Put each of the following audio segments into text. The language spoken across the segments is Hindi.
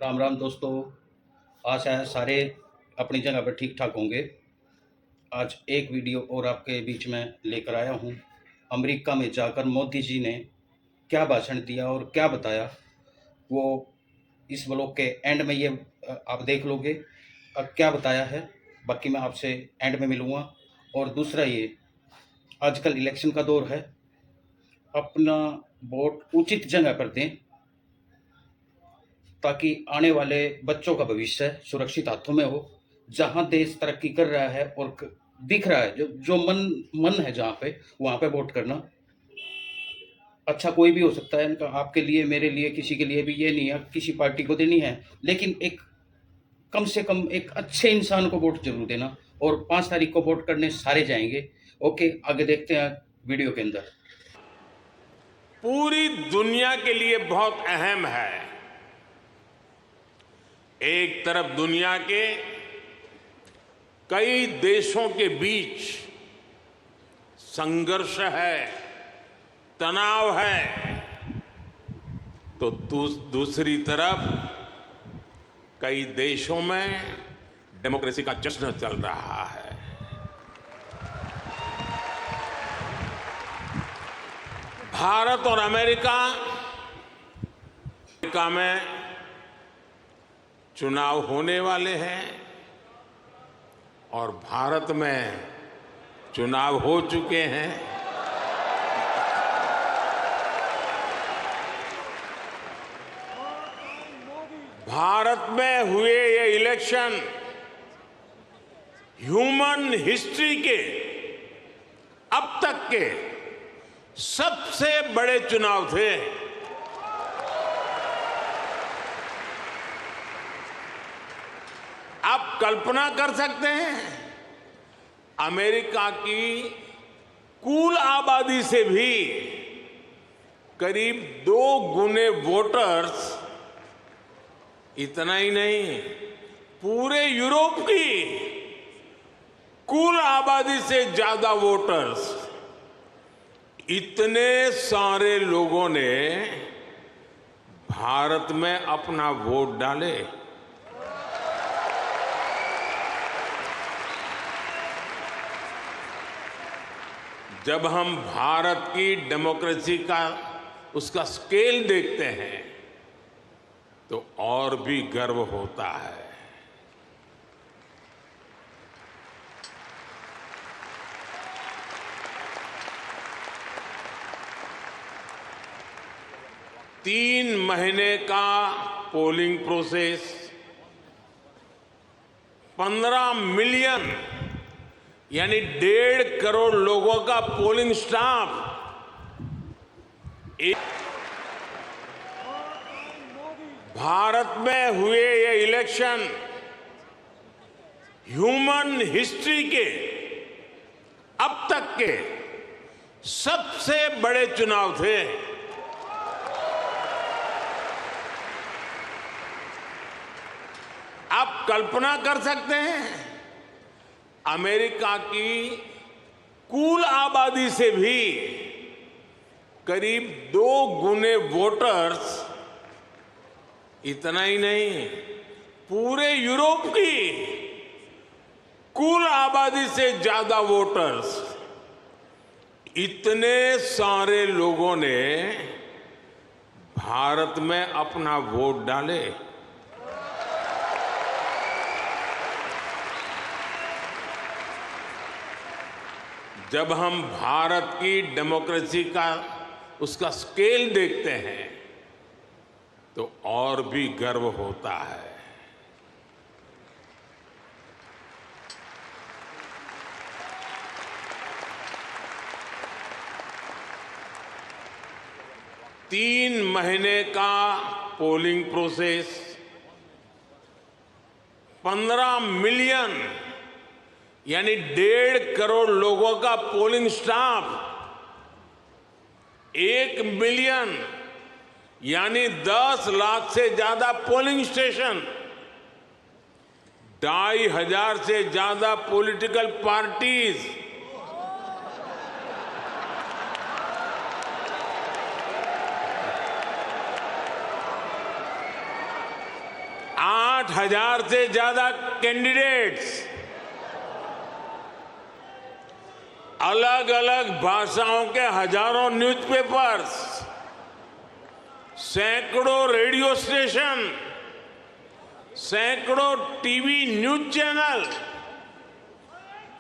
राम राम दोस्तों। आशा है सारे अपनी जगह पर ठीक ठाक होंगे। आज एक वीडियो और आपके बीच में लेकर आया हूँ। अमेरिका में जाकर मोदी जी ने क्या भाषण दिया और क्या बताया, वो इस ब्लॉग के एंड में ये आप देख लोगे क्या बताया है। बाकी मैं आपसे एंड में मिलूँगा। और दूसरा ये, आजकल इलेक्शन का दौर है, अपना वोट उचित जगह पर दें ताकि आने वाले बच्चों का भविष्य सुरक्षित हाथों में हो। जहां देश तरक्की कर रहा है और दिख रहा है, जो जो मन मन है जहां पे, वहां पे वोट करना। अच्छा कोई भी हो सकता है इनका, आपके लिए, मेरे लिए, किसी के लिए भी ये नहीं है किसी पार्टी को देनी है, लेकिन एक कम से कम एक अच्छे इंसान को वोट जरूर देना। और 5 तारीख को वोट करने सारे जाएंगे। ओके, आगे देखते हैं वीडियो के अंदर। पूरी दुनिया के लिए बहुत अहम है। एक तरफ दुनिया के कई देशों के बीच संघर्ष है, तनाव है, तो दूसरी तरफ कई देशों में डेमोक्रेसी का जश्न चल रहा है। भारत और अमेरिका में चुनाव होने वाले हैं और भारत में चुनाव हो चुके हैं। भारत में हुए ये इलेक्शन ह्यूमन हिस्ट्री के अब तक के सबसे बड़े चुनाव थे। आप कल्पना कर सकते हैं, अमेरिका की कुल आबादी से भी करीब 2 गुने वोटर्स, इतना ही नहीं, पूरे यूरोप की कुल आबादी से ज्यादा वोटर्स, इतने सारे लोगों ने भारत में अपना वोट डाले। जब हम भारत की डेमोक्रेसी का उसका स्केल देखते हैं तो और भी गर्व होता है। तीन महीने का पोलिंग प्रोसेस, 15 मिलियन यानी 1.5 करोड़ लोगों का पोलिंग स्टाफ, भारत में हुए ये इलेक्शन ह्यूमन हिस्ट्री के अब तक के सबसे बड़े चुनाव थे। आप कल्पना कर सकते हैं, अमेरिका की कुल आबादी से भी करीब 2 गुने वोटर्स, इतना ही नहीं, पूरे यूरोप की कुल आबादी से ज्यादा वोटर्स, इतने सारे लोगों ने भारत में अपना वोट डाले। जब हम भारत की डेमोक्रेसी का उसका स्केल देखते हैं तो और भी गर्व होता है। तीन महीने का पोलिंग प्रोसेस, 15 मिलियन यानी 1.5 करोड़ लोगों का पोलिंग स्टाफ, 1 मिलियन यानी 10 लाख से ज्यादा पोलिंग स्टेशन, 2,500 से ज्यादा पॉलिटिकल पार्टीज, 8,000 से ज्यादा कैंडिडेट्स, अलग अलग भाषाओं के हजारों न्यूज़पेपर्स, सैकड़ों रेडियो स्टेशन, सैकड़ों टीवी न्यूज चैनल,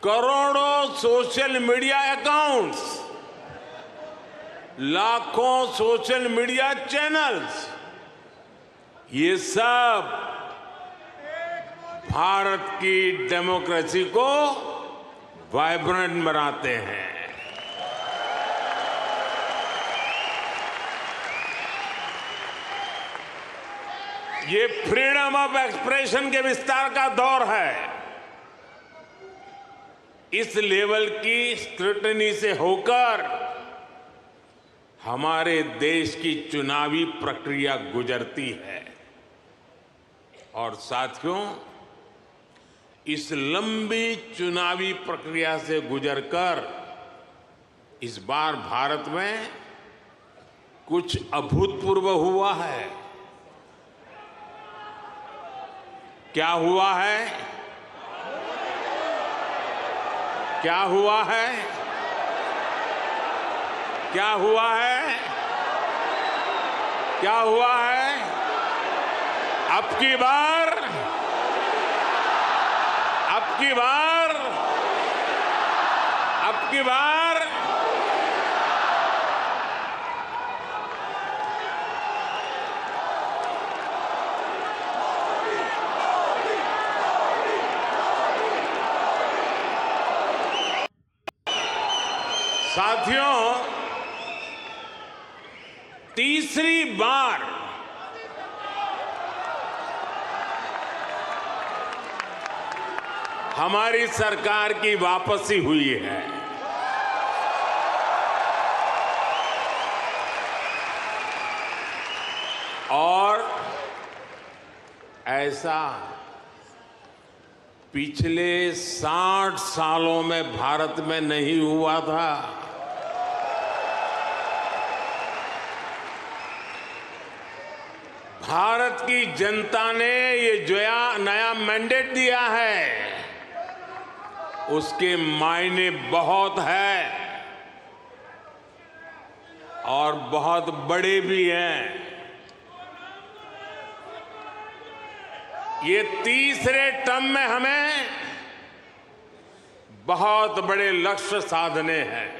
करोड़ों सोशल मीडिया अकाउंट्स, लाखों सोशल मीडिया चैनल्स, ये सब भारत की डेमोक्रेसी को वाइब्रेंट बनाते हैं। ये फ्रीडम ऑफ एक्सप्रेशन के विस्तार का दौर है। इस लेवल की स्क्रूटनी से होकर हमारे देश की चुनावी प्रक्रिया गुजरती है। और साथियों, इस लंबी चुनावी प्रक्रिया से गुजरकर इस बार भारत में कुछ अभूतपूर्व हुआ है। क्या हुआ है? क्या हुआ है? क्या हुआ है? क्या हुआ है? अब की बार साथियों, तीसरी बार हमारी सरकार की वापसी हुई है। और ऐसा पिछले 60 सालों में भारत में नहीं हुआ था। भारत की जनता ने ये जो नया मैंडेट दिया है, उसके मायने बहुत है और बहुत बड़े भी हैं। ये तीसरे टर्म में हमें बहुत बड़े लक्ष्य साधने हैं।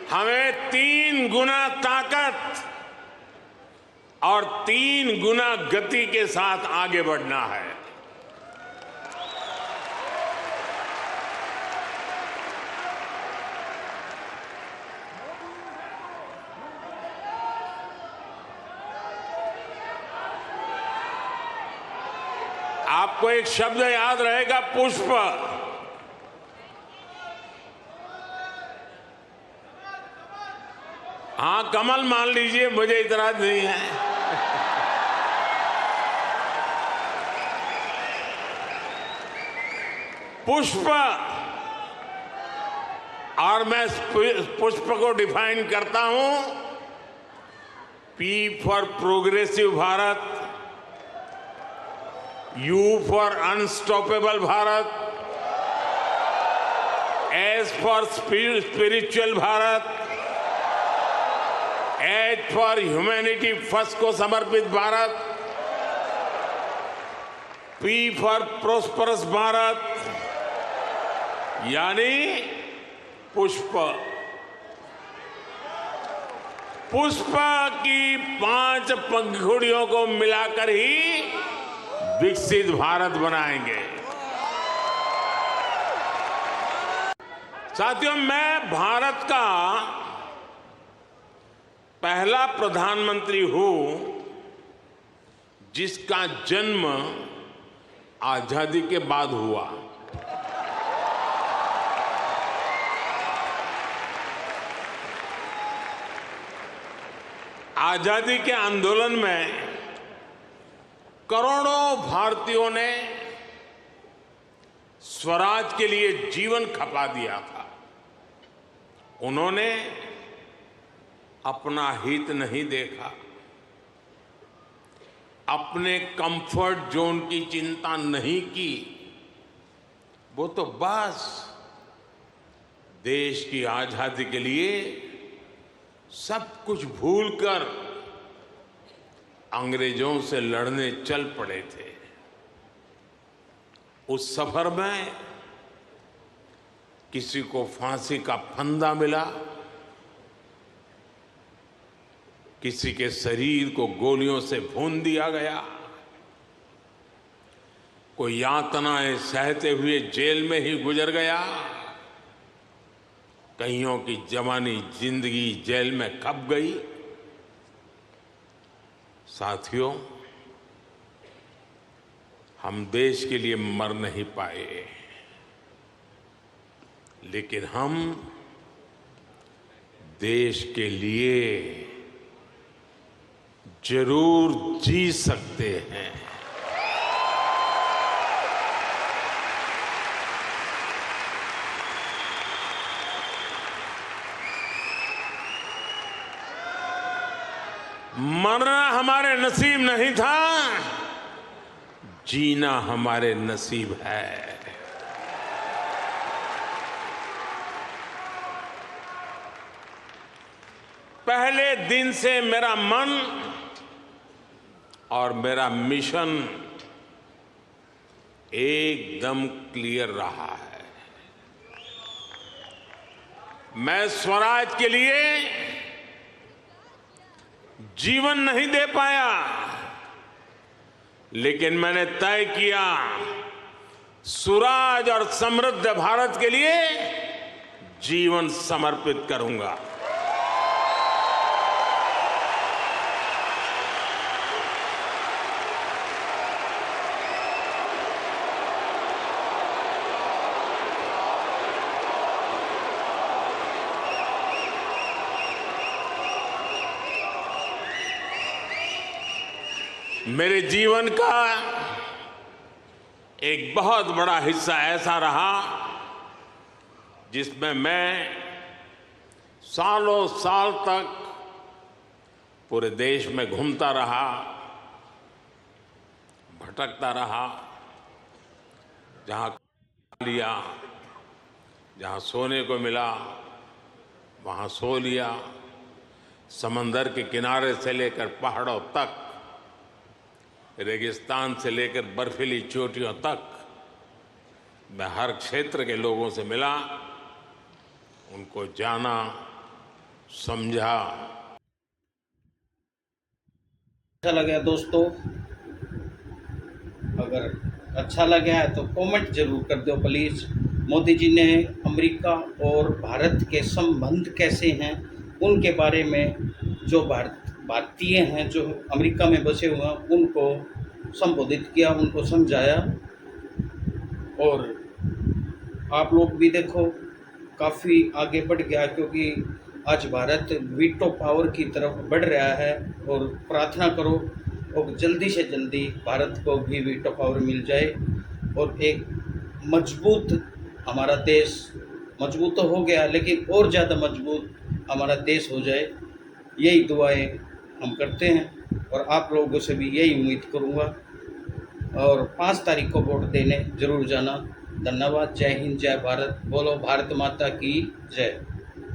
हमें 3 गुना ताकत और 3 गुना गति के साथ आगे बढ़ना है। आपको एक शब्द याद रहेगा, पुष्प। हाँ, कमल मान लीजिए, मुझे इतराज नहीं है। पुष्प, और मैं पुष्प को डिफाइन करता हूं, P for progressive Bharat, U for unstoppable Bharat, S for spiritual Bharat, H for humanity first को समर्पित Bharat, P for prosperous Bharat, यानी पुष्प। पुष्प की 5 पंखुड़ियों को मिलाकर ही विकसित भारत बनाएंगे। साथियों, मैं भारत का पहला प्रधानमंत्री हूं जिसका जन्म आजादी के बाद हुआ। आजादी के आंदोलन में करोड़ों भारतीयों ने स्वराज के लिए जीवन खपा दिया था। उन्होंने अपना हित नहीं देखा, अपने कंफर्ट जोन की चिंता नहीं की, वो तो बस देश की आजादी के लिए सब कुछ भूलकर अंग्रेजों से लड़ने चल पड़े थे। उस सफर में किसी को फांसी का फंदा मिला, किसी के शरीर को गोलियों से भून दिया गया, कोई यातनाएं सहते हुए जेल में ही गुजर गया, कईयों की जवानी जिंदगी जेल में खप गई। साथियों, हम देश के लिए मर नहीं पाए, लेकिन हम देश के लिए जरूर जी सकते हैं। मरना हमारे नसीब नहीं था, जीना हमारे नसीब है। पहले दिन से मेरा मन और मेरा मिशन एकदम क्लियर रहा है। मैं स्वराज के लिए जीवन नहीं दे पाया, लेकिन मैंने तय किया सुराज और समृद्ध भारत के लिए जीवन समर्पित करूंगा। मेरे जीवन का एक बहुत बड़ा हिस्सा ऐसा रहा जिसमें मैं सालों साल तक पूरे देश में घूमता रहा, भटकता रहा, जहां लिया, जहां सोने को मिला वहां सो लिया। समंदर के किनारे से लेकर पहाड़ों तक, रेगिस्तान से लेकर बर्फीली चोटियों तक मैं हर क्षेत्र के लोगों से मिला, उनको जाना, समझा। अच्छा लगा दोस्तों, अगर अच्छा लगा है तो कमेंट जरूर कर दो प्लीज़। मोदी जी ने अमेरिका और भारत के संबंध कैसे हैं उनके बारे में, जो भारतीय हैं जो अमेरिका में बसे हुए हैं उनको संबोधित किया, उनको समझाया। और आप लोग भी देखो काफ़ी आगे बढ़ गया, क्योंकि आज भारत वीटो पावर की तरफ बढ़ रहा है। और प्रार्थना करो और जल्दी से जल्दी भारत को भी वीटो पावर मिल जाए और एक मजबूत हमारा देश, मजबूत तो हो गया लेकिन और ज़्यादा मजबूत हमारा देश हो जाए। यही दुआएं हम करते हैं और आप लोगों से भी यही उम्मीद करूँगा। और 5 तारीख को वोट देने ज़रूर जाना। धन्यवाद। जय हिंद, जय भारत। बोलो भारत माता की जय।